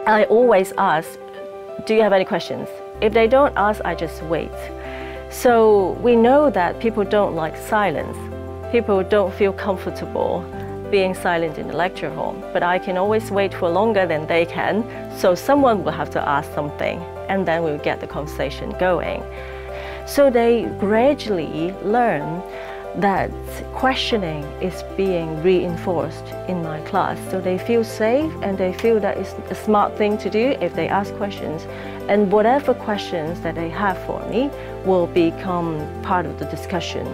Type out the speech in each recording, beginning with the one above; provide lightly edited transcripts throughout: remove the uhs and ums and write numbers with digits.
I always ask, do you have any questions? If they don't ask, I just wait. So we know that people don't like silence. People don't feel comfortable being silent in the lecture hall, but I can always wait for longer than they can, so someone will have to ask something, and then we'll get the conversation going. So they gradually learn that questioning is being reinforced in my class. So they feel safe and they feel that it's a smart thing to do if they ask questions. And whatever questions that they have for me will become part of the discussion.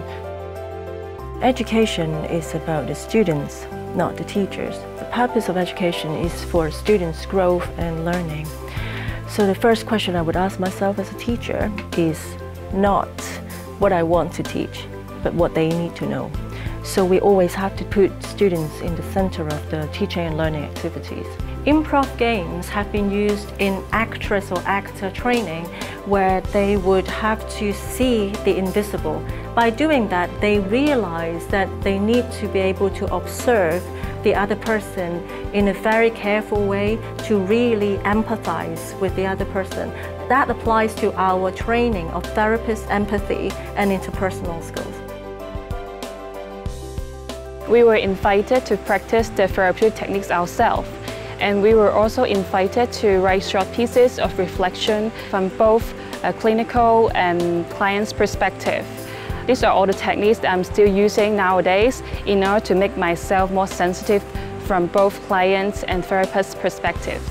Education is about the students, not the teachers. The purpose of education is for students' growth and learning. So the first question I would ask myself as a teacher is not what I want to teach, but what they need to know. So we always have to put students in the center of the teaching and learning activities. Improv games have been used in actress or actor training where they would have to see the invisible. By doing that, they realize that they need to be able to observe the other person in a very careful way to really empathize with the other person. That applies to our training of therapist empathy and interpersonal skills. We were invited to practice the therapeutic techniques ourselves, and we were also invited to write short pieces of reflection from both a clinical and client's perspective. These are all the techniques that I'm still using nowadays in order to make myself more sensitive from both clients and therapists' perspectives.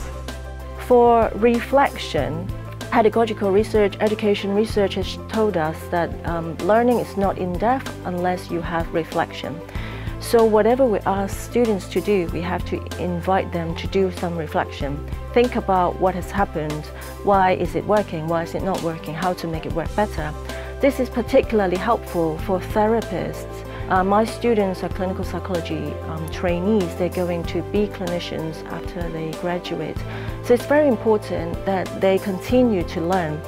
For reflection, pedagogical research, education research has told us that learning is not in-depth unless you have reflection. So whatever we ask students to do, we have to invite them to do some reflection. Think about what has happened, why is it working, why is it not working, how to make it work better. This is particularly helpful for therapists. My students are clinical psychology trainees. They're going to be clinicians after they graduate. So it's very important that they continue to learn.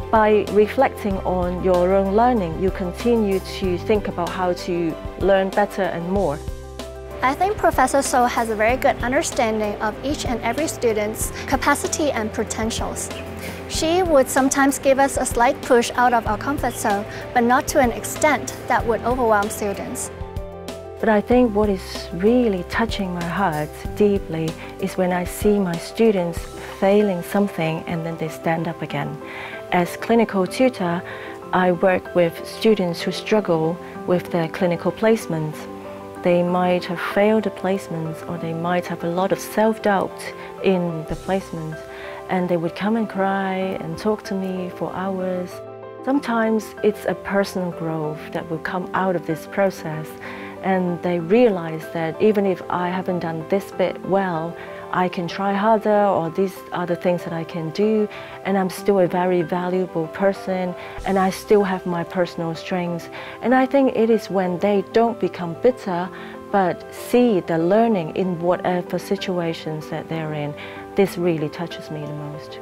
By reflecting on your own learning, you continue to think about how to learn better and more. I think Professor So has a very good understanding of each and every student's capacity and potentials. She would sometimes give us a slight push out of our comfort zone, but not to an extent that would overwhelm students. But I think what is really touching my heart deeply is when I see my students failing something and then they stand up again. As clinical tutor, I work with students who struggle with their clinical placements. They might have failed the placements, or they might have a lot of self-doubt in the placements, and they would come and cry and talk to me for hours. Sometimes it's a personal growth that will come out of this process, and they realize that even if I haven't done this bit well, I can try harder, or these are the things that I can do, and I'm still a very valuable person, and I still have my personal strengths. And I think it is when they don't become bitter, but see the learning in whatever situations that they're in. This really touches me the most.